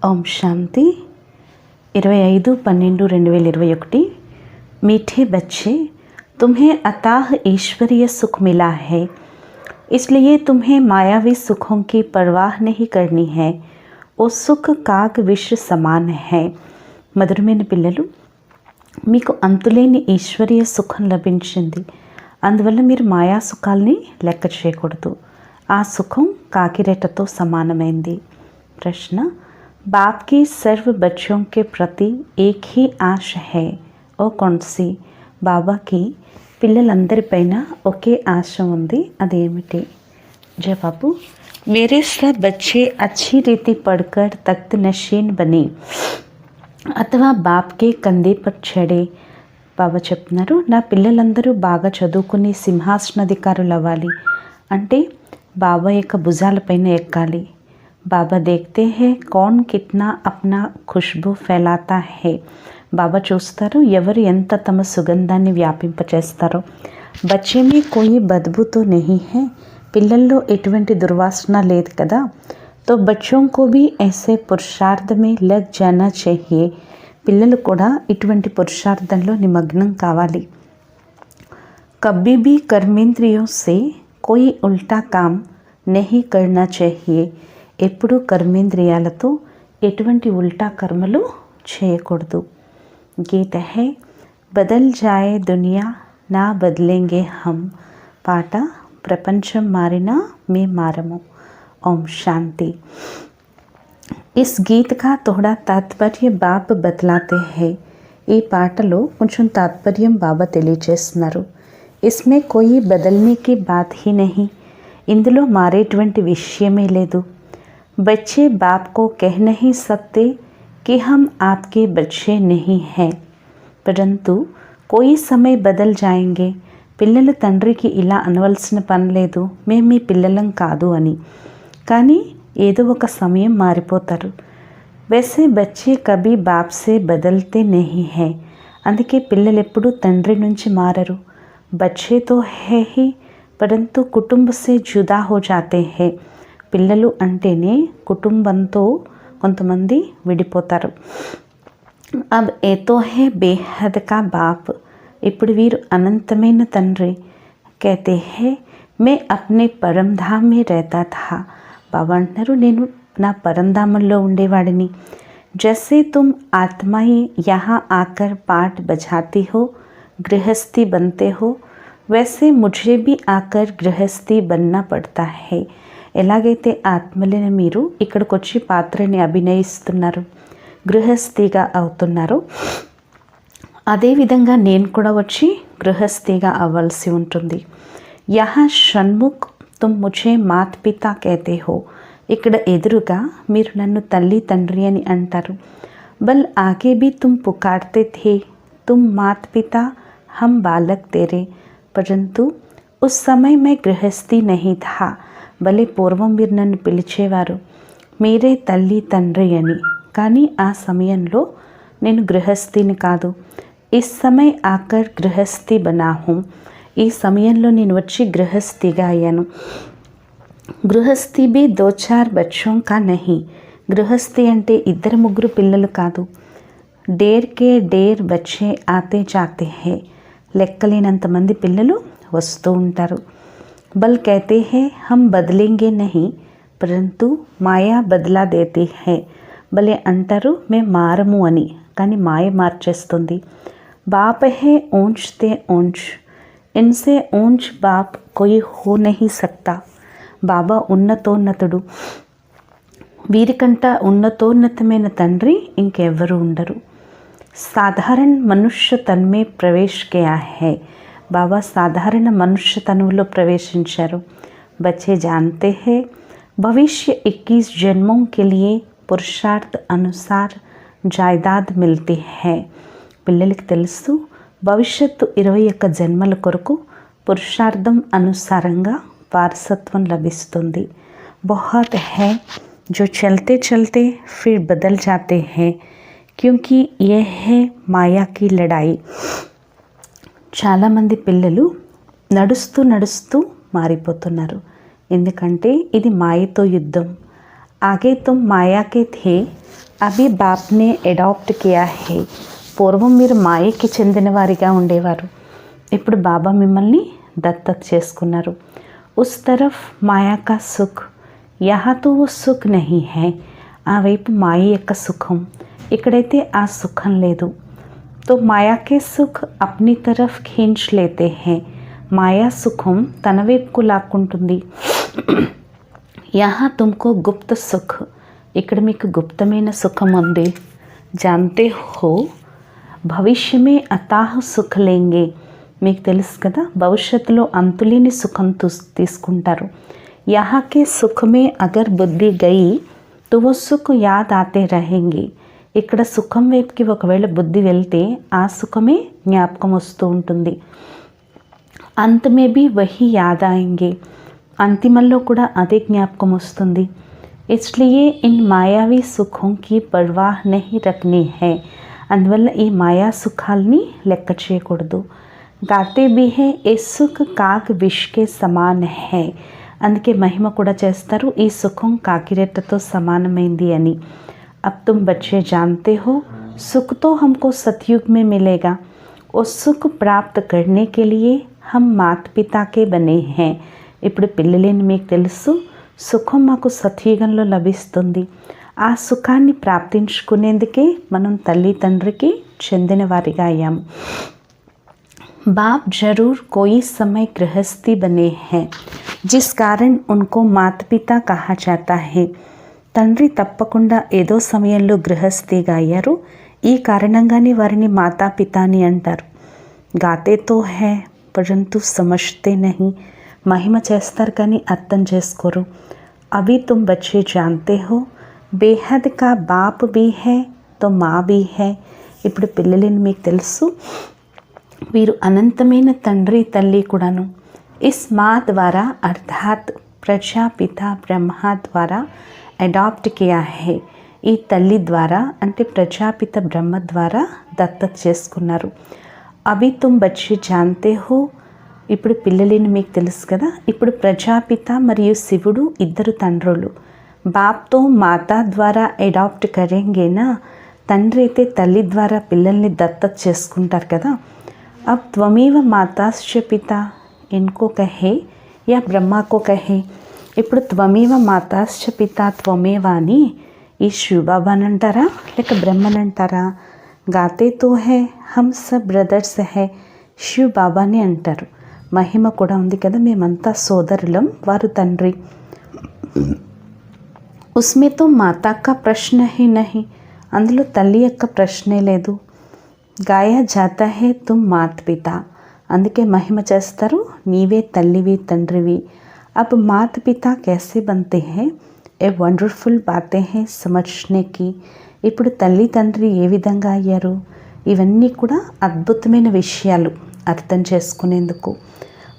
ओम शांति 25/12/2021। मीठे बच्चे, तुम्हें अथाह ईश्वरीय सुख मिला है, इसलिए तुम्हें मायावी सुखों की परवाह नहीं करनी है। वो सुख काग विष समान है। మధురమైన పిల్లలు, మీకు అంతులేని ఈశ్వరీయ సుఖం లభించింది. అందువల్ల మీరు మాయా సుఖాల్ని లెక్క చేయకూడదు. ఆ సుఖం కాకిరెట్టతో సమానమైంది. ప్రశ్న: बाप की सर्व बच्चों के प्रति एक ही आश है, ओ कौन सी? బాబాకి పిల్లలందరిపైన ఒకే ఆశ ఉంది, అదేమిటి? జవాబు: मेरे सब बच्चे अच्छी रीति पढ़कर तख्त नशीन बने అథవా బాప్కే కందే పర్ చడే. బాబా చెప్తున్నారు, నా పిల్లలందరూ బాగా చదువుకుని సింహాసనాధికారులు అవ్వాలి అంటే బాబా యొక్క భుజాలపైన ఎక్కాలి. బాబా దేఖ్తే హే కౌన్ కిట్నా అప్నా ఖుష్బూ ఫెలాతా హే. బాబా చూస్తారు ఎవరు ఎంత తమ సుగంధాన్ని వ్యాపింపచేస్తారో. బచ్చే మే కోయి బద్బూతో నహీ హే, పిల్లల్లో ఎటువంటి దుర్వాసన లేదు కదా. तो बच्चों को भी ऐसे पुरुषार्थ में लग जाना चाहिए. పిల్లలు కూడా ఇటువంటి పురుషార్థంలో నిమగ్నం కావాలి. कभी भी कर्मेंद्रियों से कोई उल्टा काम नहीं करना चाहिए. ఎప్పుడు కర్మేంద్రియాలతో ఎటువంటి ఉల్టా కర్మలు చేయకూడదు. గీత హై బదల్ జాయే దునియా నా బదలేంగే హమ్. పాట: ప్రపంచం మారినా మే మారము. ओम शांति। इस गीत का थोड़ा तात्पर्य बाप बतलाते हैं. ఈ పాటలో కొంచెం తాత్పర్యం బాబా తెలియచేస్తున్నారు. इसमें कोई बदलने की बात ही नहीं. ఇందులో మారేటువంటి విషయమే లేదు. बच्चे बाप को कह नहीं सकते कि हम आपके बच्चे नहीं हैं, परंतु कोई समय बदल जाएंगे. పిల్లలు తండ్రికి ఇలా అనవలసిన పని లేదు, మేము మీ పిల్లలం కాదు అని. కానీ ఏదో ఒక సమయం మారిపోతారు. वैसे बच्चे कभी बाप से बदलते नहीं हैं. అందుకే పిల్లలు ఎప్పుడూ తండ్రి నుంచి మారరు. बच्चे तो है ही, परंतु कुटुंब से जुदा हो जाते हैं. పిల్లలు అంటేనే కుటుంబంతో కొంతమంది విడిపోతారు. अब ये तो है बेहद का बाप. ఇప్పుడు వీరు అనంతమైన తండ్రి. कहते हैं मैं अपने परम धाम में रहता था. బాబా అంటున్నారు, నేను నా పరంధామంలో ఉండేవాడిని. जैसे तुम आत्माएं यहाँ आकर पाठ बजाती हो, गृहस्थी बनते हो, वैसे मुझे भी आकर गृहस्थी बनना पड़ता है. ఎలాగైతే ఆత్మలైన మీరు ఇక్కడికి వచ్చి పాత్రని అభినయిస్తున్నారు, గృహస్థిగా అవుతున్నారో, అదేవిధంగా నేను కూడా వచ్చి గృహస్థిగా అవ్వాల్సి ఉంటుంది. యహా షణ్ముఖ్ तुम मुझे मात पिता कहते हो. ఇక్కడ ఎదురుగా మీరు నన్ను తల్లి తండ్రి అని అంటారు. बल आगे भी तुम पुकारते थे, तुम मात पिता हम बालक तेरे, परंतु उस समय मैं गृहस्थी नहीं था. భలే పూర్వం మీరు నన్ను పిలిచేవారు మీరే తల్లి తండ్రి అని, కానీ ఆ సమయంలో నేను గృహస్థిని కాదు. इस समय आकर गृहस्थी बना हूँ. ఈ సమయంలో నేను వచ్చి గృహస్థిగా అయ్యాను. గృహస్థి బి 2-4 బచ్చోं का नहीं. గృహస్థి అంటే 2-3 పిల్లలు కాదు. డేర్ కే డేర్ బచ్చే ఆతే జాతే హే. లెక్కలేనంతమంది పిల్లలు వస్తూ ఉంటారు. బల్ कहते हैं हम बदलेंगे नहीं, परंतु మాయా బదలా దేती है. భలే అంటారు మేము మారము అని, కానీ మాయ మార్చేస్తుంది. బాప్ హే ऊंच ते ऊंच, इनसे ऊंच बाप कोई हो नहीं सकता. బాబా ఉన్నతోన్నతుడు. వీరికంట ఉన్నతోన్నతమైన తండ్రి ఇంకెవ్వరూ ఉండరు. సాధారణ మనుష్య తన్మే ప్రవేశ్ కియా హై. బాబా సాధారణ మనుష్య తనువులో ప్రవేశించారు. బచ్చే జాన్తే హై భవిష్య 21 జన్మోं के लिए పురుషార్థ్ అనుసార్ జాయిదాద్ మిల్తీ హై. పిల్లలకి తెలుసు భవిష్యత్తు 21 జన్మల కొరకు పురుషార్థం అనుసారంగా వారసత్వం లభిస్తుంది. बहुत है जो चलते चलते फिर बदल जाते हैं, क्योंकि यह है माया की लड़ाई. చాలామంది పిల్లలు నడుస్తూ నడుస్తూ మారిపోతున్నారు, ఎందుకంటే ఇది మాయతో యుద్ధం. ఆగే తుమ్ మాయాకే థే అభి బాప్నే అడాప్ట్ కియా హే. పూర్వం మీరు మాయకి చెందిన వారిగా ఉండేవారు, ఇప్పుడు బాబా మిమ్మల్ని దత్తత చేసుకున్నారు. ఉస్ తరఫ్ మాయా కా సుఖ్, యహా తో वो సుఖ్ నహీ హై. ఆ వైపు మాయ యొక్క సుఖం, ఇక్కడైతే ఆ సుఖం లేదు. తో మాయా కే సుఖ్ అప్నీ తరఫ్ ఖీంచ్ లేతే హై. మాయా సుఖం తన వైపుకు లాక్కుంటుంది. యహా తుమ్కో గుప్త సుఖ్, ఇక్కడ మీకు గుప్తమైన సుఖం ఉంది. జాన్తే హో భవిష్య మే అతాహ్ సుఖ్ లేంగే. మీకు తెలుసు కదా, భవిష్యత్తులో అంతులేని సుఖం తీసుకుంటారు. యహా కే సుఖ్ మే అగర్ బుద్ధి గయి తో वो సుఖ్ యాద్ ఆతే రహేంగే. ఇక్కడ సుఖం వైపుకి ఒకవేళ బుద్ధి వెళ్తే ఆ సుఖమే జ్ఞాపకం వస్తూ ఉంటుంది. అంత్ మే భీ వహీ యాద్ ఆయేంగే, అంతిమంలో కూడా అదే జ్ఞాపకం వస్తుంది. ఇస్లియే ఇన్ మాయావి సుఖం కి పర్వాహ్ నహీ రఖనీ హై. అందువల్ల ఈ మాయా సుఖాల్ని లెక్క చేయకూడదు. గాతే భీ హై ఏ సుఖ్ కాక్ విష్ కే సమాన్ హై. అందుకే మహిమ కూడా చేస్తారు, ఈ సుఖం కాకిరెట్టతో సమానమైంది అని. అబ్ తుమ్ బచ్చే జాన్తే హో సుఖ్ తో హమ్కో సత్యుగ్ మే మిలేగా. ఓ సుఖ్ ప్రాప్త్ కర్నే కే లియే హమ్ మాత్ పితా కే బనే హై. ఇప్పుడు పిల్లలేని మీకు తెలుసు, సుఖం మాకు సత్యుగంలో లభిస్తుంది. ఆ సుఖాన్ని ప్రాప్తించుకునేందుకే మనం తల్లి తండ్రికి చెందిన వారిగా అయ్యాము. बाप जरूर कोई समय गृहस्थी बने हैं जिस कारण उनको माता पिता कहा जाता है. తండ్రి తప్పకుండా ఏదో సమయంలో గృహస్థిగా అయ్యారు, ఈ కారణంగానే వారిని మాతా పితా అని అంటారు. గాతే తో హై పరంతు సమజ్తే నహీ. మహిమ చేస్తారు కానీ అర్థం చేసుకోరు. అభి తుమ్ బచ్చే జాన్తే హో బేహద్ కా బాప్ భీ హై తో మా భీ హై. ఇప్పుడు పిల్లలని మీకు తెలుసు, వీరు అనంతమైన తండ్రి తల్లి కూడాను. ఇస్ మా ద్వారా అర్థాత్ ప్రజాపిత బ్రహ్మ ద్వారా అడాప్ట్ కియా హై. ఈ తల్లి ద్వారా అంటే ప్రజాపిత బ్రహ్మ ద్వారా దత్తత చేసుకున్నారు. అభి తుమ్ బచ్చే జాన్తే హో, ఇప్పుడు పిల్లలని మీకు తెలుసు కదా, ఇప్పుడు ప్రజాపిత మరియు శివుడు ఇద్దరు తండ్రులు. బాప్తో మాతా ద్వారా అడాప్ట్ కరేంగేనా, తండ్రి అయితే తల్లి ద్వారా పిల్లల్ని దత్తత చేసుకుంటారు కదా. अब त्वमेव माताश्च पिता इनको कहे या ब्रह्मा को कहे. ఇప్పుడు త్వమేవ మాతాశ్చ పిత త్వమేవ అని ఈ శివబాబాని అంటారా లేక బ్రహ్మని అంటారా? గాతే తో హై హమ్ సబ్ బ్రదర్స్ హై, శివ్ బాబాని అంటారు. మహిమ కూడా ఉంది కదా, మేమంతా సోదరులం, వారు తండ్రి. ఉస్మే తో మాతా కా ప్రశ్న హీ నహీ, అందులో తల్లి యొక్క ప్రశ్నే లేదు. గాయా జాతా హే తుమ్ మాత్ పిత, అందుకే మహిమ చేస్తారు, నీవే తల్లివి తండ్రివి. అబ్ మాత్ పిత कैसे बनते हैं, ఏ వండర్ఫుల్ బాతే హే సమజ్నే కి. ఇప్పుడు తల్లి తండ్రి ఏ విధంగా అయ్యారు, ఇవన్నీ కూడా అద్భుతమైన విషయాలు అర్థం చేసుకునేందుకు.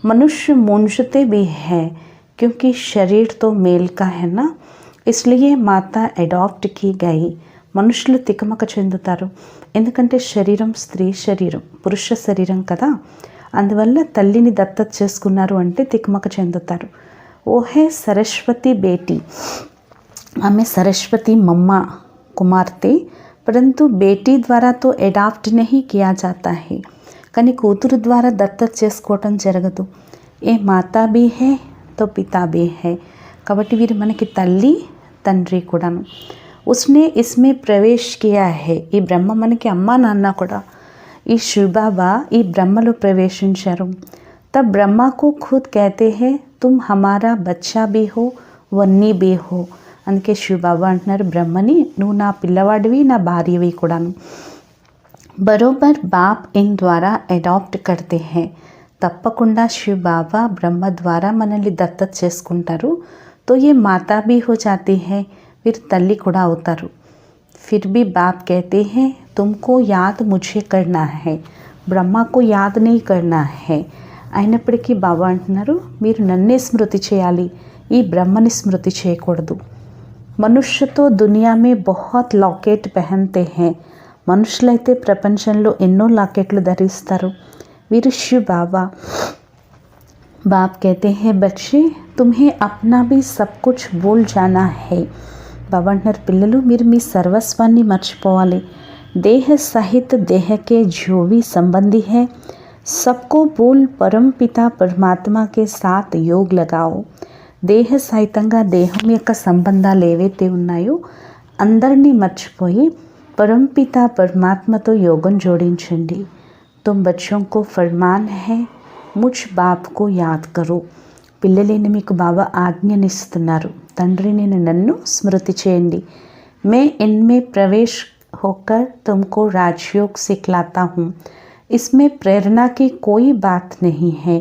మనుష్య मूंझते भी है क्योंकि शरीर तो मेल का है ना, इसलिए माता अडॉप्ट की गई. మనుషులు తికమక చెందుతారు, ఎందుకంటే శరీరం స్త్రీ శరీరం, పురుష శరీరం కదా, అందువల్ల తల్లిని దత్తత చేసుకున్నారు అంటే తికమక చెందుతారు. ఓహే సరస్వతి బేటీ, ఆమె సరస్వతి మమ్మ కుమార్తె. పరంతు బేటీ ద్వారా తో అడాప్ట్ నహీ కియా జాతా హై, కానీ కూతురు ద్వారా దత్తత చేసుకోవటం జరగదు. ఏ మాతా బీ హై తో పితా బీ హై, కాబట్టి వీరు మనకి తల్లి తండ్రి కూడాను. उसने इसमें प्रवेश किया है, ఈ బ్రహ్మ మనకి అమ్మా నాన్న కూడా. ఈ శివబాబా ఈ బ్రహ్మలో ప్రవేశించారు. తబ్ బ్రహ్మ को खुद कहते हैं तुम हमारा बच्चा भी हो वन्नी भी हो. అందుకే శివబాబా అంటున్నారు బ్రహ్మని, నువ్వు నా పిల్లవాడివి, నా భార్యవి కూడాను. బరోబర్ బాప్ ఇన్ ద్వారా అడాప్ట్ కర్తే హై, తప్పకుండా శివబాబా బ్రహ్మ ద్వారా మనల్ని దత్తత చేసుకుంటారు. తో ఏ మాతా భీ హో జాతీ హై, వీరు తల్లి కూడా అవుతారు. ఫిర్ భీ బాప్ कहते हैं तुमको याद मुझे करना है, బ్రహ్మ को याद नहीं करना है. అయినప్పటికీ బాబా అంటున్నారు మీరు నన్నే స్మృతి చేయాలి, ఈ బ్రహ్మని స్మృతి చేయకూడదు. మనుష్యతో దునియా మే బహుత్ లాకెట్ పహన్తే హై, మనుషులైతే ప్రపంచంలో ఎన్నో లాకెట్లు ధరిస్తారు. వీరు శివ్ బాబా. बाप कहते हैं बच्चे तुम्हें अपना भी सब कुछ भूल जाना है, బాబా అంటున్నారు, పిల్లలు మీరు మీ సర్వస్వాన్ని మర్చిపోవాలి. देह सहित देह के जो भी संबंधी है सबको बोल परम पिता परमात्मा के साथ योग लगाओ. దేహ సహితంగా దేహం యొక్క సంబంధాలు ఏవైతే ఉన్నాయో అందరినీ మర్చిపోయి परमपिता परमात्मा तो योगन जोड़िंचंडी. तुम बच्चों को फरमान है मुझ बाप को याद करो. పిల్లలేని మీకు బాబా ఆజ్ఞనిస్తున్నారు, తండ్రి నేను నన్ను స్మృతి చేయండి. मैं इनमें प्रवेश होकर तुमको राजयोग सिखलाता हूँ. इसमें प्रेरणा की कोई बात नहीं है.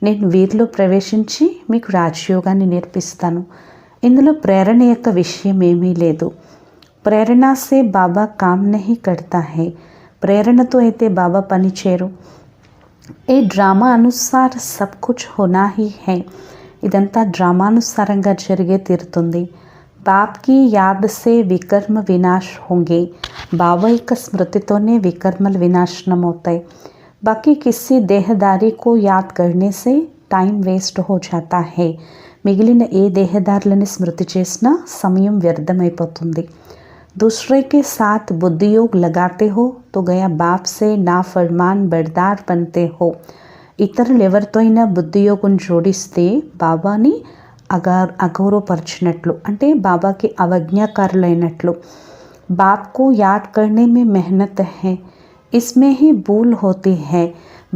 నేను వీరిలో ప్రవేశించి మీకు రాజయోగాన్ని నేర్పిస్తాను. ఇందులో ప్రేరణ యొక్క విషయం ఏమీ లేదు. प्रेरणा से बाबा काम नहीं करता है. ప్రేరణతో అయితే బాబా పని చేయరు. ఏ డ్రామా అనుసాर सब कुछ होना ही है. ఇదంతా డ్రామానుసారంగా జరిగే తీరుతుంది. बाप की याद से विकर्म विनाश होंगे. బాబా యొక్క స్మృతితోనే వికర్మలు వినాశనం అవుతాయి. बाकी किसी देहदारी को याद करने से टाइम वेस्ट हो जाता है. మిగిలిన ఏ దేహదారులని స్మృతి చేసినా సమయం వ్యర్థమైపోతుంది. दूसरे के साथ बुद्धि योग लगाते हो तो गया बाप से नाफरमान बरदार बनते हो. ఇతరులు ఎవరితో అయినా బుద్ధి యోగం జోడిస్తే బాబాని అగౌరవపరిచినట్లు, అంటే బాబాకి అవజ్ఞాకారులైనట్లు. बाप को याद करने में मेहनत है, इसमें ही भूल होती है.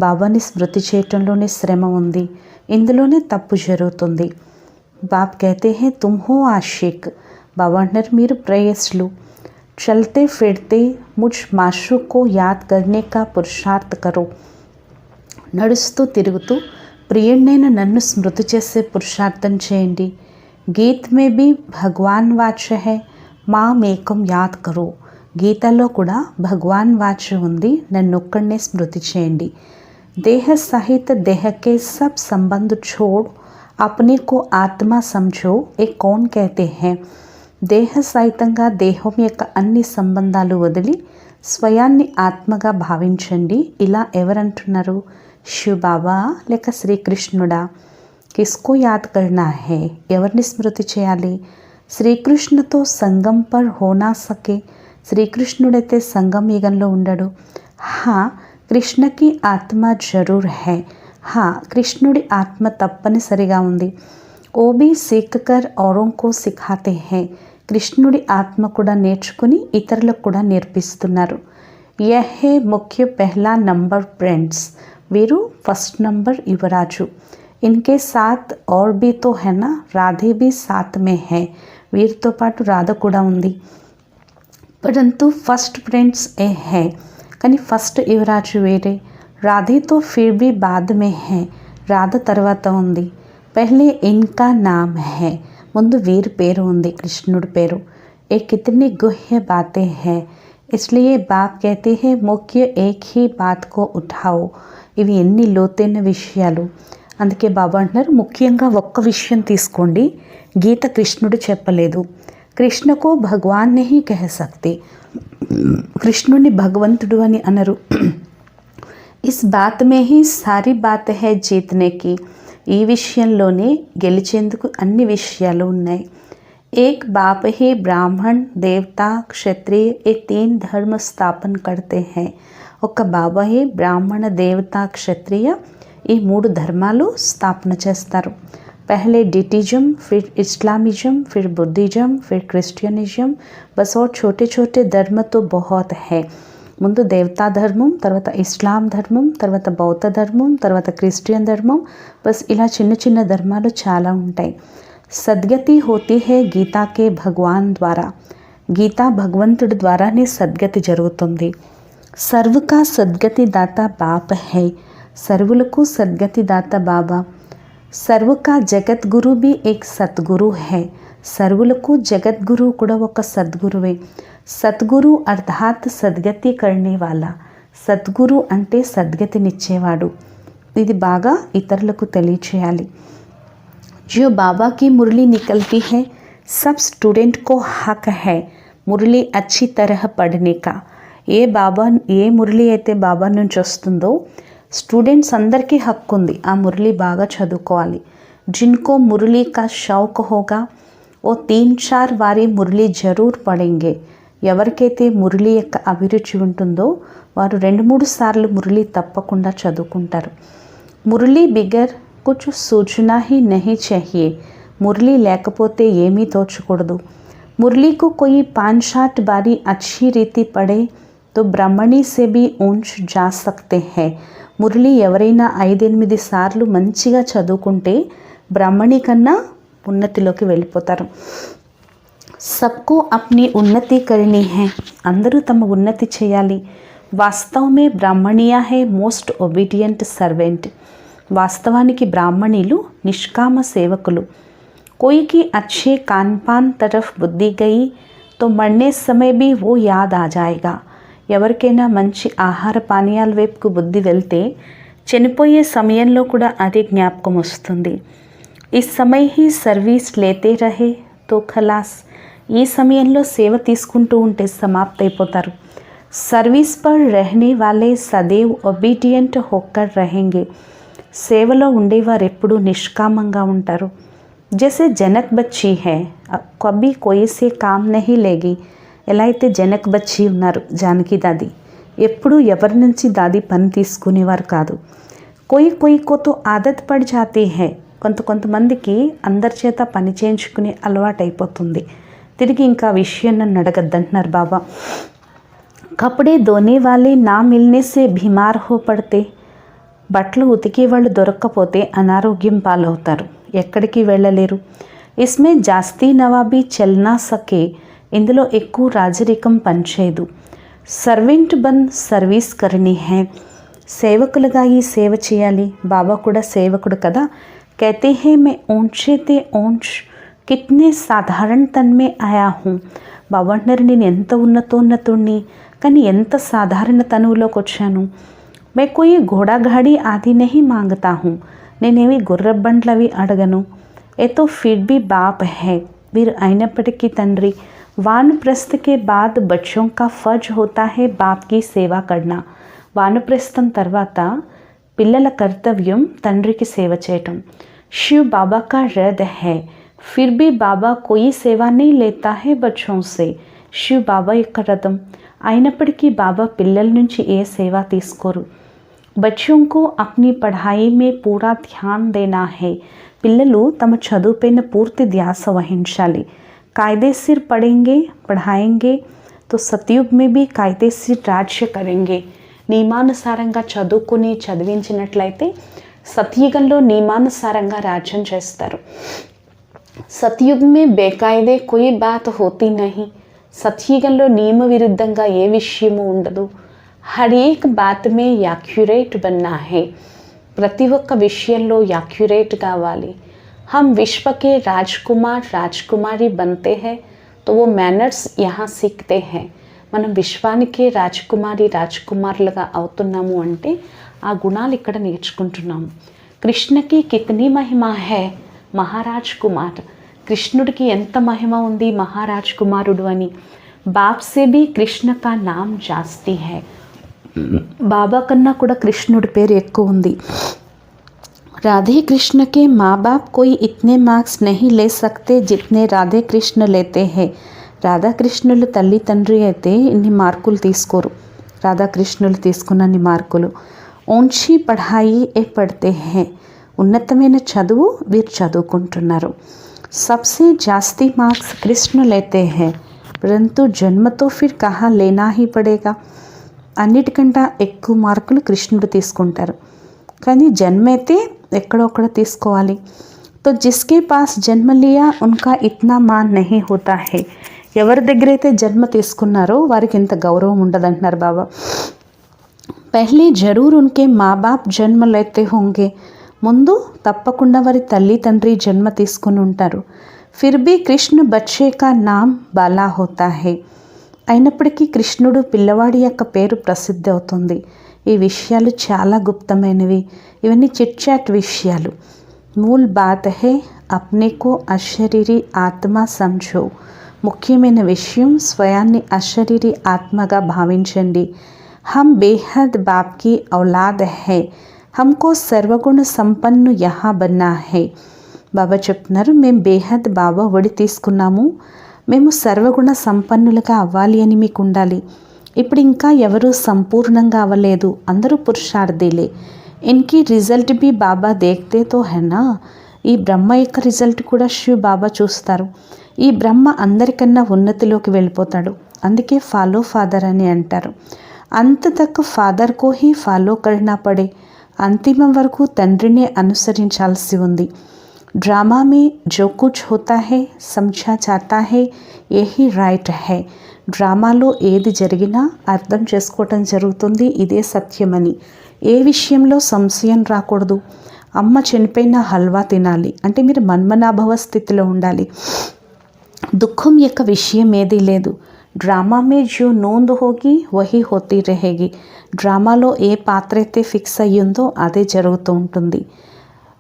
బాబాని స్మృతి చేయటంలోనే శ్రమ ఉంది, ఇందులోనే తప్పు జరుగుతుంది. బాప్ कहते हैं तुम हो आशिक. బాబా అంటారు మీరు ప్రేయస్లు. चलते फिरते मुझ माशूक को याद करने का पुरुषार्थ करो. నడుస్తూ తిరుగుతూ ప్రియుడైన నన్ను స్మృతి చేసే పురుషార్థం చేయండి. గీత్ మే భీ భగవాన్ వాచ్య హై మాం ఏకం యాద్ కరో. గీతలో కూడా భగవాన్ వాచ్య ఉంది, నన్ను ఒక్కడనే స్మృతి చేయండి. దేహ సహిత దేహ కే సబ్ సంబంధ छोड़ अपने को आत्मा समझो. ఏ కౌన్ कहते हैं. దేహ సహితంగా దేహం యొక్క అన్ని సంబంధాలు వదిలి స్వయాన్ని ఆత్మగా భావించండి. ఇలా ఎవరంటున్నారు? శివ బాబా లేక శ్రీకృష్ణుడా? కిస్కో యాద్ కర్నా హై. ఎవరిని స్మృతి చేయాలి? శ్రీకృష్ణతో సంగం పర్ హోనా సకే. శ్రీకృష్ణుడైతే సంగం యుగంలో ఉండడు. హా కృష్ణకి ఆత్మ జరూర్ హై. హా కృష్ణుడి ఆత్మ తప్పనిసరిగా ఉంది. ఓ భీ సీఖ్ కర్ ఔరోं को सिखाते हैं. కృష్ణుడి ఆత్మ కూడా నేర్చుకుని ఇతరులకు కూడా నేర్పిస్తున్నారు. యహ్ హే ముఖ్య పెహ్లా నంబర్ ఫ్రెండ్స్. వీరు ఫస్ట్ నంబర్ యువరాజు. ఇన్కే సాత్ ఔర్ భీ తో హై నా, రాధే భీ సాత్ మే హై. వీరితో పాటు రాధ కూడా ఉంది. పరంతు ఫస్ట్ ఫ్రెండ్స్ ఏ హై, కానీ ఫస్ట్ యువరాజు వేరే. రాధే తో ఫిర్ భీ బాద్ మే హై. రాధ తర్వాత ఉంది. పహలే ఇన్కా నామ్ హై, ముందు వీరి పేరు ఉంది, కృష్ణుడి పేరు. ఏ కితనీ గుహ్య బాతే హై. इसलिए बाप कहते हैं मुख्य एक ही बात को उठाओ. ఇవి ఎన్ని లోతైన విషయాలు. అందుకే బాబా అంటున్నారు ముఖ్యంగా ఒక్క విషయం తీసుకోండి. గీత కృష్ణుడు చెప్పలేదు. కృష్ణకు భగవాన్ नहीं कह सकते. కృష్ణుడిని భగవంతుడు అని అనరు. इस बात में ही सारी बात है जीतने की. ఈ విషయంలోనే గెలిచేందుకు అన్ని విషయాలు ఉన్నాయి. एक बाप ही ब्राह्मण देवता क्षत्रिय ये 3 धर्म स्थापन करते हैं. ఒక బాబాయే బ్రాహ్మణ దేవత క్షత్రియ ఈ 3 ధర్మాలు స్థాపన చేస్తారు. पहले डिटिज्म, फिर इस्लामिज्म, फिर बुद्धिज्म, फिर क्रिश्चियनिज्म. बस और छोटे छोटे धर्म तो बहुत है. ముందు దేవతా ధర్మం, తర్వాత ఇస్లాం ధర్మం, తర్వాత బౌద్ధ ధర్మం, తర్వాత క్రిస్టియన్ ధర్మం. బస్ ఇలా చిన్న చిన్న ధర్మాలు చాలా ఉంటాయి. సద్గతి హోతీ హై గీతా కే భగవాన్ ద్వారా. గీతా భగవంతుడి ద్వారానే సద్గతి జరుగుతుంది. సర్వకా సద్గతి దాత బాప్ హై. సర్వులకు సద్గతి దాత బాబా. సర్వకా జగద్గురు బి ఏక్ సద్గురు హై. సర్వులకు జగద్గురు కూడా ఒక సద్గురువే. సద్గురు అర్థాత్ సద్గతి కర్నే వాలా. సద్గురు అంటే సద్గతినిచ్చేవాడు. ఇది బాగా ఇతరులకు తెలియచేయాలి. जो बाबा की मुरली निकलती है सब स्टूडेंट को हक है मुरली अच्छी तरह पढ़ने का. ఏ మురళి అయితే బాబా నుంచి వస్తుందో స్టూడెంట్స్ అందరికీ హక్కు ఉంది ఆ మురళి బాగా చదువుకోవాలి. जिनको मुरली का शौक होगा ఓ 3-4 వారి మురళి జరూర్ పడేంగే. ఎవరికైతే మురళి యొక్క అభిరుచి ఉంటుందో వారు 2-3 సార్లు మురళి తప్పకుండా చదువుకుంటారు. మురళి బిగర్ కుచ్ సూచనా హీ నహీ చాహియే. మురళి లేకపోతే ఏమీ తోచకూడదు. మురళి को कोई 5-7 बारी अच्छी रीति पढ़े तो ब्राह्मणी से भी ऊंच जा सकते हैं. మురళి ఎవరైనా 5-8 సార్లు మంచిగా చదువుకుంటే బ్రాహ్మణి కన్నా ఉన్నతిలోకి వెళ్ళిపోతారు. సబ్కో అప్ని ఉన్నతి కర్నీ హై. అందరూ తమ ఉన్నతి చేయాలి. వాస్తవ మే బ్రాహ్మణియా హై మోస్ట్ ఒబీడియంట్ సర్వెంట్. వాస్తవానికి బ్రాహ్మణీలు నిష్కామ సేవకులు. कोई की अच्छे कान पान तरफ बुद्धि गई तो मरने समय भी वो याद आ जाएगा. ఎవరికైనా మంచి ఆహార పానీయాల వైపుకు బుద్ధి వెళ్తే చనిపోయే సమయంలో కూడా అదే జ్ఞాపకం వస్తుంది. ఈ సమయ హీ సర్వీస్ లేతే రహే తో ఖలాస్. ఈ సమయంలో సేవ తీసుకుంటూ ఉంటే సమాప్త అయిపోతారు. సర్వీస్ పర్ రహనే వాలే సదైవ్ ఒబీడియంట్ హోకర్ రహేంగే. సేవలో ఉండేవారు ఎప్పుడూ నిష్కామంగా ఉంటారు. जैसे जनक बच्ची है कभी कोई से काम नहीं लेगी. ఎలా అయితే జనక్ బచ్చి ఉన్నారు జానకి దాది, ఎప్పుడూ ఎవరి నుంచి దాది పని తీసుకునేవారు కాదు. కోయి కోయికోతో ఆదత్ పడి జాతీ హై. కొంతమందికి అందరి చేత పని చేయించుకునే అలవాటు అయిపోతుంది. తిరిగి ఇంకా విషయం నన్ను అడగద్దంటున్నారు బాబా. కపడే ధోనే వాలే నా మిల్నే సే బీమార్ హో పడితే. బట్టలు ఉతికే వాళ్ళు దొరక్కపోతే అనారోగ్యం పాలవుతారు, ఎక్కడికి వెళ్ళలేరు. ఇస్మే జాస్తి నవాబీ చల్నా సకే. ఇందులో ఎక్కువ రాజరికం పనిచేయదు. సర్వెంట్ బన్ సర్వీస్ కర్నీ హై. సేవకులుగా ఈ సేవ చేయాలి. బాబా కూడా సేవకుడు కదా. कहते हैं मैं ऊंचे ते ऊंच कितने साधारण तन में आया हूँ. బాబా అంటారు నేను ఎంత ఉన్నతోన్నతుణ్ణి కానీ ఎంత సాధారణ తనువులోకి వచ్చాను. मैं कोई घोड़ा गाड़ी आदि नहीं मांगता हूँ. నేనేవి గుర్రబండ్లు అవి అడగను. ఏ తో ఫిర్ भी बाप है. వీరు అయినప్పటికీ తండ్రి. వానప్రస్థ के बाद बच्चों का फर्ज होता है बाप की सेवा करना. వానప్రస్థం తర్వాత పిల్లల కర్తవ్యం తండ్రికి సేవ చేయటం. शिव बाबा का रद है फिर भी बाबा कोई सेवा नहीं लेता है बच्चों से. शिव బాబా యొక్క రథం అయినప్పటికీ బాబా పిల్లల నుంచి ఏ సేవ తీసుకోరు. बच्चों को अपनी पढ़ाई में पूरा ध्यान देना है. పిల్లలు తమ చదువుపైన పూర్తి ధ్యాస వహించాలి. कायदेसिर पढ़ेंगे पढ़ाएंगे तो सतयुग में भी कायदेसिर राज्य करेंगे. నియమానుసారంగా చదువుకుని చదివించినట్లయితే సతయుగంలో నియమానుసారంగా రాజ్యం చేస్తారు. సతయుగ్ మే బేకాయిదే కోయి బాత్ హోతీ నహీ. సతయుగంలో నియమ విరుద్ధంగా ఏ విషయము ఉండదు. हर एक बात में యాక్యురేట్ బన్నా है. ప్రతి ఒక్క విషయంలో యాక్యురేట్ కావాలి. हम विश्व के राजकुमार राजकुमारी बनते हैं तो वो मैनर्स यहाँ सीखते हैं. మనం విశ్వానికి రాజకుమారి రాజకుమారులుగా అవుతున్నాము అంటే ఆ గుణాలు ఇక్కడ నేర్చుకుంటున్నాము. కృష్ణకి కితనీ మహిమ హై మహారాజ్ కుమార్. కృష్ణుడికి ఎంత మహిమ ఉంది మహారాజ్ కుమారుడు అని. బాప్ సే భీ కృష్ణ కా నామ్ జాస్తి హై. బాబా కన్నా కూడా కృష్ణుడి పేరు ఎక్కువ ఉంది. राधे कृष्ण के माँ बाप कोई इतने मार्क्स नहीं ले सकते जितने राधे कृष्ण लेते हैं. రాధాకృష్ణులు తల్లి తండ్రి అయితే ఇన్ని మార్కులు తీసుకోరు. రాధాకృష్ణులు తీసుకున్నన్ని మార్కులు. ऊंची पढ़ाई ए पढ़ते हैं. ఉన్నతమైన చదువు వీరు చదువుకుంటున్నారు. सबसे जास्ती मार्क्स कृष्ण लेते हैं परंतु जन्म तो फिर कहाँ लेना ही पड़ेगा. అన్నిటికంటే ఎక్కువ మార్కులు కృష్ణుడు తీసుకుంటారు కానీ జన్మ అయితే ఎక్కడొక్కడ తీసుకోవాలి. तो जिसके पास जन्म लिया उनका इतना मान नहीं होता है. ఎవరి దగ్గర అయితే జన్మ తీసుకున్నారో వారికి ఇంత గౌరవం ఉండదంటున్నారు బాబా. पहले जरूर उनके माँ बाप जन्म लेते होंगे. ముందు తప్పకుండా వారి తల్లి తండ్రి జన్మ తీసుకుని ఉంటారు. फिर भी कृष्ण बच्चे का नाम बाला होता है. అయినప్పటికీ కృష్ణుడు పిల్లవాడి యొక్క పేరు ప్రసిద్ధి అవుతుంది. ఈ విషయాలు చాలా గుప్తమైనవి. ఇవన్నీ చిట్ చాట్ విషయాలు. మూల్ బాత్ హే అప్నే కో అశరీరి ఆత్మ సమझो. ముఖ్యమైన విషయం స్వయాన్ని అశరీరి ఆత్మగా భావించండి. हम बेहद बाप की औलाद है. हमको सर्वगुण संपन्न यहाँ बनना है. బాబా చెప్తున్నారు, మేము బేహద్ బాబా ఒడి తీసుకున్నాము, మేము సర్వగుణ సంపన్నులుగా అవ్వాలి అని మీకు ఉండాలి. ఇప్పుడు ఇంకా ఎవరు సంపూర్ణంగా అవ్వలేదు, అందరూ పురుషార్థీలే. ఇన్కి రిజల్ట్ బి బాబా దేఖ్తే తో హైనా. ఈ బ్రహ్మ యొక్క రిజల్ట్ కూడా శివ బాబా చూస్తారు. ఈ బ్రహ్మ అందరికన్నా ఉన్నతిలోకి వెళ్ళిపోతాడు. అందుకే ఫాలో ఫాదర్ అని అంటారు. అంత తక్ ఫాదర్ కో హీ ఫాలో కర్నా పడే. అంతిమం వరకు తండ్రినే అనుసరించాల్సి ఉంది. డ్రామా మే జో కుచ్ హోతా హై సమझा जाता है यही రైట్ హై. డ్రామాలో ఏది జరిగినా అర్థం చేసుకోవటం జరుగుతుంది, ఇదే సత్యమని. ఏ విషయంలో సంశయం రాకూడదు. అమ్మ చనిపోయిన హల్వా తినాలి అంటే మీరు మన్మనాభవ స్థితిలో ఉండాలి. దుఃఖం యొక్క విషయం ఏదీ లేదు. డ్రామా మే జో నోంద్ హోగి వహీ హోతీ రహేగి. డ్రామాలో ఏ పాత్ర అయితే ఫిక్స్ అయ్యిందో అదే జరుగుతూ ఉంటుంది.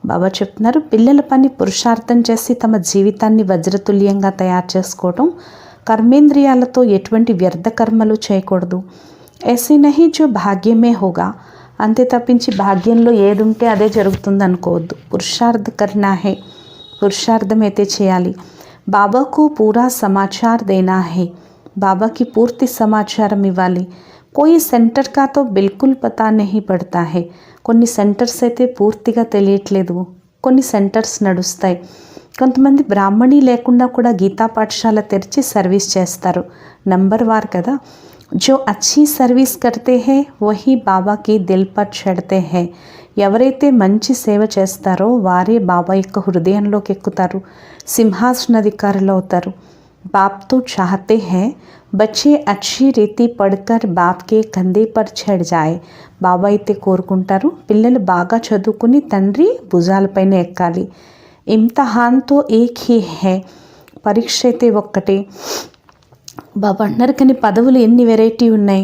బాబా చెప్తున్నారు, పిల్లల పని పురుషార్థం చేసి తమ జీవితాన్ని వజ్రతుల్యంగా తయారు చేసుకోవడం, కర్మేంద్రియాలతో ఎటువంటి వ్యర్థ కర్మలు చేయకూడదు. ऐसे नहीं जो भाग्य में होगा. అంతే తప్పించి భాగ్యంలో ఏది ఉంటే అదే జరుగుతుంది అనుకోవద్దు. పురుషార్థ కర్నా హే, పురుషార్థం అయితే చేయాలి. బాబాకు పూరా సమాచార్ దేనా హే, బాబాకి పూర్తి సమాచారం ఇవ్వాలి. కోయి సెంటర్ కా తో బిల్కుల్ పతా నహీ పడతా హే. కొన్ని సెంటర్స్ అయితే పూర్తిగా తెలియట్లేదు, కొన్ని సెంటర్స్ నడుస్తాయి. కొంతమంది బ్రాహ్మణి లేకుండా కూడా గీతా పాఠశాల తెరిచి సర్వీస్ చేస్తారు, నంబర్ వార్ కదా. జో అచ్చీ సర్వీస్ కర్తే హే వహీ బాబాకి దిల్ పర్ చढ़ते హే. ఎవరైతే మంచి సేవ చేస్తారో వారే బాబా యొక్క హృదయంలోకి ఎక్కుతారు, సింహాసనాధికారులు అవుతారు. బాప్ తో చాహతే హే బచ్చే అచ్చీ రీతి పడ్కర్ బాప్ కే కంధే పర్ చढ़ జాయే. బాబా అయితే కోరుకుంటారు పిల్లలు బాగా చదువుకుని తండ్రి భుజాలపైన ఎక్కాలి. ఇమ్తిహాన్ తో ఏక్ హీ హే, పరీక్ష అయితే ఒక్కటే. బాబా అంటున్నారు కానీ పదవులు ఎన్ని వెరైటీ ఉన్నాయి.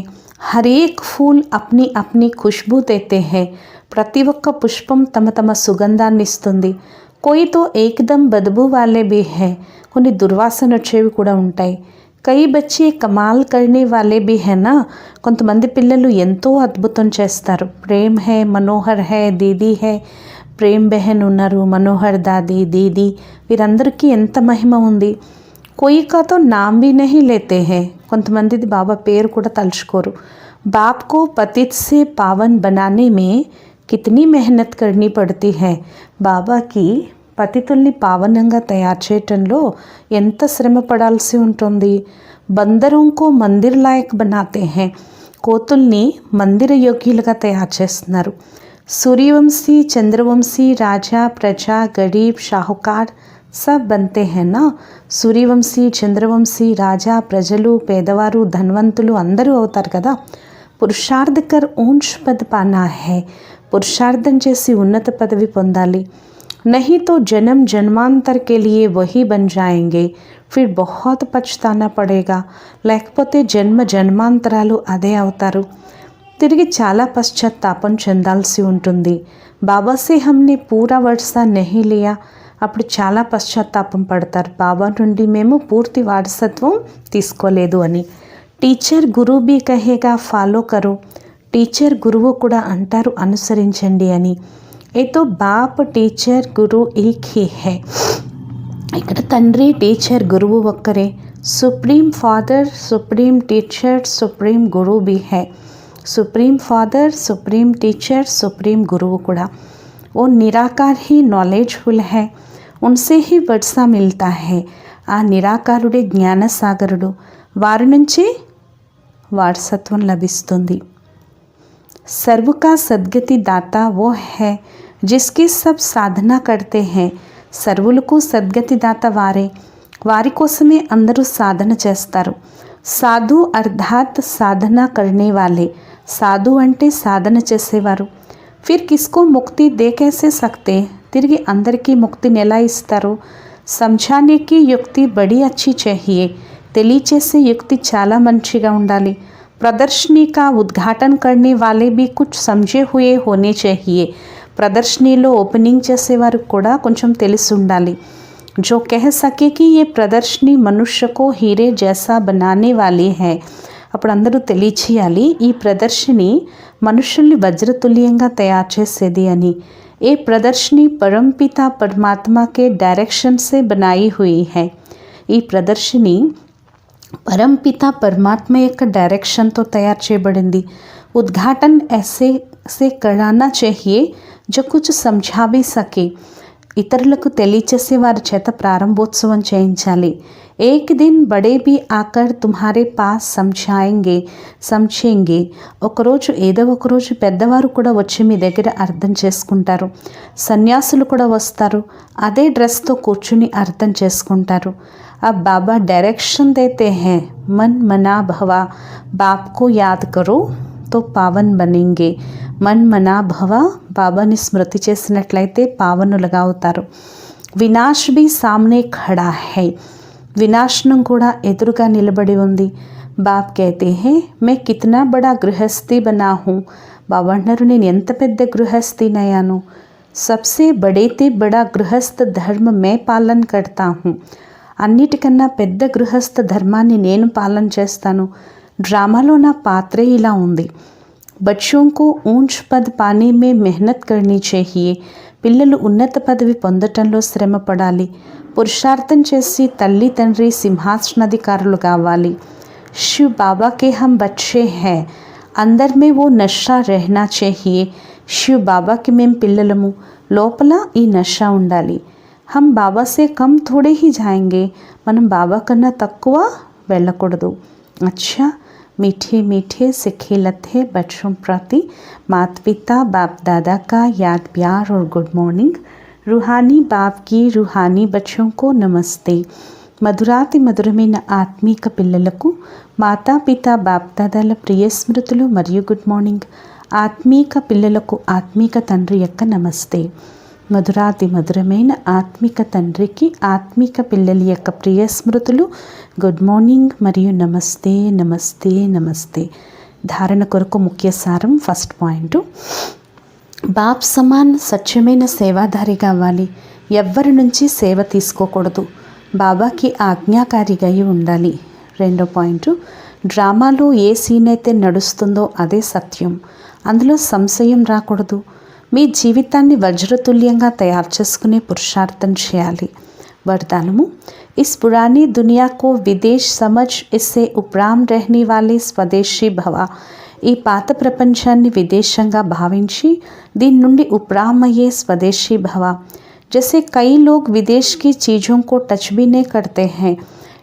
హరేక్ ఫూల్ అప్ని అప్ని ఖుష్బూ దేతే హే. ప్రతి ఒక్క పుష్పం తమ తమ సుగంధాన్ని ఇస్తుంది. కోయి తో ఏకదం బద్బూ వాలే బీ హే, కొన్ని దుర్వాసన వచ్చేవి కూడా ఉంటాయి. కై బచ్చే కమాల్ కర్నే వాలే బీ హేనా, కొంతమంది పిల్లలు ఎంతో అద్భుతం చేస్తారు. ప్రేమ్ హే, మనోహర్ హే, దీదీ హే. ప్రేమ్ బెహన్ ఉన్నారు, మనోహర్ దాది, దీదీ, వీరందరికీ ఎంత మహిమ ఉంది. कोई का तो नाम भी नहीं लेते हैं, కొంతమందిది బాబా పేరు కూడా తలుచుకోరు. बाप को पतित से पावन बनाने में कितनी मेहनत करनी पड़ती है. బాబాకి పతితుల్ని పావనంగా తయారు చేయటంలో ఎంత శ్రమ పడాల్సి ఉంటుంది. బందరోं को मंदिर लायक बनाते हैं, కోతుల్ని మందిర యోగ్యులుగా తయారు చేస్తున్నారు. సూర్యవంశీ, చంద్రవంశీ, రాజా, ప్రజా, గరీబ్, షాహుకార్ सब बनते हैं ना. సూర్యవంశీ, చంద్రవంశీ, రాజా, ప్రజలు, పేదవారు, ధనవంతులు అందరూ అవుతారు కదా. పురుషార్థ కర్ ఊంచ్ పద్ పానా హై, పురుషార్థం చేసి ఉన్నత పదవి పొందాలి. नहीं तो जन्म जन्मांतर के लिए वही बन जाएंगे, फिर बहुत पछताना पड़ेगा. లేకపోతే జన్మ జన్మాంతరాలు అదే అవుతారు, తిరిగి చాలా పశ్చాత్తాపం చెందాల్సి ఉంటుంది. బాబా సే హమ్నే పూరా వర్షా నహీ లియా, అప్పుడు చాలా పశ్చాత్తాపం పడతారు. బాబా నుండి మేము పూర్తి వారసత్వం తీసుకోలేదు అని. టీచర్ గురువు బి కహేగా ఫాలో కరో, టీచర్ గురువు కూడా అంటారు అనుసరించండి అని. ఏతో బాప్ టీచర్ గురు ఏక్ హీ హై, ఇక్కడ తండ్రి టీచర్ గురువు ఒక్కరే. Supreme father, supreme teacher, supreme గురువు బి హై. Supreme father, supreme teacher, supreme గురువు కూడా. ఓ నిరాకార్ హీ నాలెడ్జ్ఫుల్ హై, ఉన్సే హీ వర్షా మిల్తా హై. ఆ నిరాకారుడే జ్ఞానసాగరుడు, వారి నుంచి వారసత్వం లభిస్తుంది. सर्व का सद्गति दाता वो है जिसकी सब साधना करते हैं. సర్వులకు సద్గతి దాత వారే, వారి కోసమే అందరూ సాధన చేస్తారు. సాధు అర్థాత్ సాధన కర్నే వాలే, సాధు అంటే సాధన చేసేవారు. ఫిర్ కిస్కో ముక్తి దే कैसे सकते, తిరిగి అందరికీ ముక్తిని ఎలా ఇస్తారు. సమझाने యుక్తి బడి అచ్చి चाहिए, తెలియచేసే యుక్తి చాలా మంచిగా ఉండాలి. प्रदर्शनी का उद्घाटन करने वाले भी कुछ समझे हुए होने चाहिए, ప్రదర్శనీలో ఓపెనింగ్ చేసేవారు కూడా కొంచెం తెలిసి ఉండాలి. जो कह सके कि ये प्रदर्शनी मनुष्य को हीरे जैसा बनाने वाली है, అప్పుడు అందరూ తెలియచేయాలి ఈ ప్రదర్శని మనుషుల్ని వజ్రతుల్యంగా తయారు చేసేది అని. ये प्रदर्शनी परमपिता परमात्मा के डायरेक्शन से बनाई हुई है। ఈ ప్రదర్శని परमपिता परमात्मा యొక్క డైరెక్షన్తో తయారు చేయబడింది। उद्घाटन ऐसे से कराना चाहिए जो कुछ समझा भी सके। ఇతరులకు తెలియచేసే వారి చేత ప్రారంభోత్సవం చేయించాలి। एक दिन बड़े भी आकर तुम्हारे पास समझेंगे। ఒకరోజు ఏదో ఒకరోజు పెద్దవారు కూడా వచ్చి మీ దగ్గర అర్థం చేసుకుంటారు। సన్యాసులు కూడా వస్తారు, అదే డ్రెస్తో కూర్చుని అర్థం చేసుకుంటారు। अब बाबा डायरेक्शन देते हैं, मन मना भवा, बाप को याद करो तो पावन बनेंगे। मन मना भवा, బాబాని స్మృతి చేసినట్లయితే పావనులుగా అవుతారు। వినాశ్ भी सामने खड़ा है, వినాశనం కూడా ఎదురుగా నిలబడి ఉంది। బాప్ कहते हैं मैं कितना बड़ा गृहस्थी बना हूँ, బాబా అంటారు నేను ఎంత పెద్ద గృహస్థినయ్యాను। सबसे बड़े ते बड़ा गृहस्थ धर्म मैं पालन करता हूँ, అన్నిటికన్నా పెద్ద గృహస్థ ధర్మాన్ని నేను పాలన చేస్తాను। డ్రామాలో నా పాత్రే ఇలా ఉంది। बच्चों को ऊंच पद पाने में मेहनत करनी चाहिए, పిల్లలు ఉన్నత పదవి పొందటంలో శ్రమ పడాలి। పురుషార్థం చేసి తల్లి తండ్రి సింహాసనాధికారులు కావాలి। शिव बाबा के हम बच्चे हैं, अंदर में वो नशा रहना चाहिए। शिव बाबा के మేము పిల్లలము, లోపల ఈ నష ఉండాలి। हम बाबा से कम थोड़े ही जाएंगे, మనం బాబా కన్నా తక్కువ వెళ్ళకూడదు। अच्छा, मीठे मीठे सिखे लथे बच्चों प्रति माता पिता बाप दादा का याद प्यार और गुड मॉर्निंग। रूहानी बाप की रूहानी बच्चों को नमस्ते। మధురాతి మధురమైన ఆత్మీక పిల్లలకు మాతాపిత బాప్దాదాల ప్రియ స్మృతులు మరియు గుడ్ మార్నింగ్। ఆత్మీక పిల్లలకు ఆత్మీక తండ్రి యొక్క నమస్తే। మధురాతి మధురమైన ఆత్మిక తండ్రికి ఆత్మిక పిల్లల యొక్క ప్రియ స్మృతులు, గుడ్ మార్నింగ్ మరియు నమస్తే నమస్తే నమస్తే। ధారణ కొరకు ముఖ్య సారం, ఫస్ట్ పాయింట్, బాప్ సమాన్ సత్యమైన సేవాదారిగా అవ్వాలి, ఎవ్వరి నుంచి సేవ తీసుకోకూడదు, బాబాకి ఆజ్ఞాకారిగా ఉండాలి। రెండో పాయింట్, డ్రామాలో ఏ సీన్ అయితే నడుస్తుందో అదే సత్యం, అందులో సంశయం రాకూడదు। మీ జీవితాన్ని వజ్రతుల్యంగా తయారు చేసుకునే పురుషార్థం చేయాలి। వరదానము, इस पुरानी दुनिया को विदेश समझ इससे उपराम रहने वाले स्वदेशी भव। ఈ పాత ప్రపంచాన్ని విదేశంగా భావించి దీని నుండి ఉపరామయ్యే స్వదేశీ భవ। जैसे कई लोग विदेश की चीज़ों को टच भी नहीं करते हैं,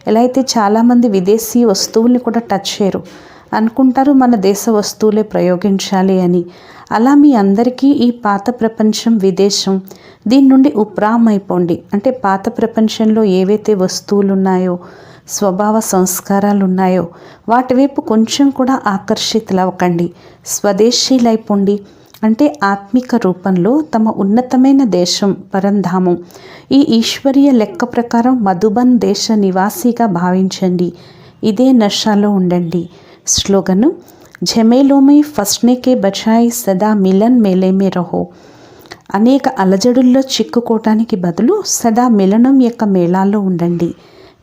ఎలా అయితే చాలామంది విదేశీ వస్తువుల్ని కూడా టచ్ చేయరు, అనుకుంటారు మన దేశ వస్తువులే ప్రయోగించాలి అని। అలా మీ అందరికీ ఈ పాత ప్రపంచం విదేశం, దీని నుండి ఉపరామ్ అయిపోండి। అంటే పాత ప్రపంచంలో ఏవైతే వస్తువులు ఉన్నాయో, స్వభావ సంస్కారాలు ఉన్నాయో వాటి వైపు కొంచెం కూడా ఆకర్షితులవ్వకండి, స్వదేశీలైపోండి। అంటే ఆత్మిక రూపంలో తమ ఉన్నతమైన దేశం పరంధామం, ఈ ఈశ్వరీయ లెక్క ప్రకారం మధుబన్ దేశ నివాసిగా భావించండి, ఇదే నషాలో ఉండండి। స్లోగను, झमेलों में फंसने के बजाय सदा मिलन मेले में रहो। అనేక అలజడుల్లో చిక్కుకోవటానికి బదులు సదా మిలనం యొక్క మేళాలో ఉండండి।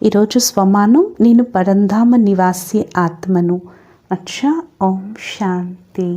ఈరోజు స్వమానం, నేను పరంధామ నివాసి ఆత్మను। అచ్చా, ఓం శాంతి।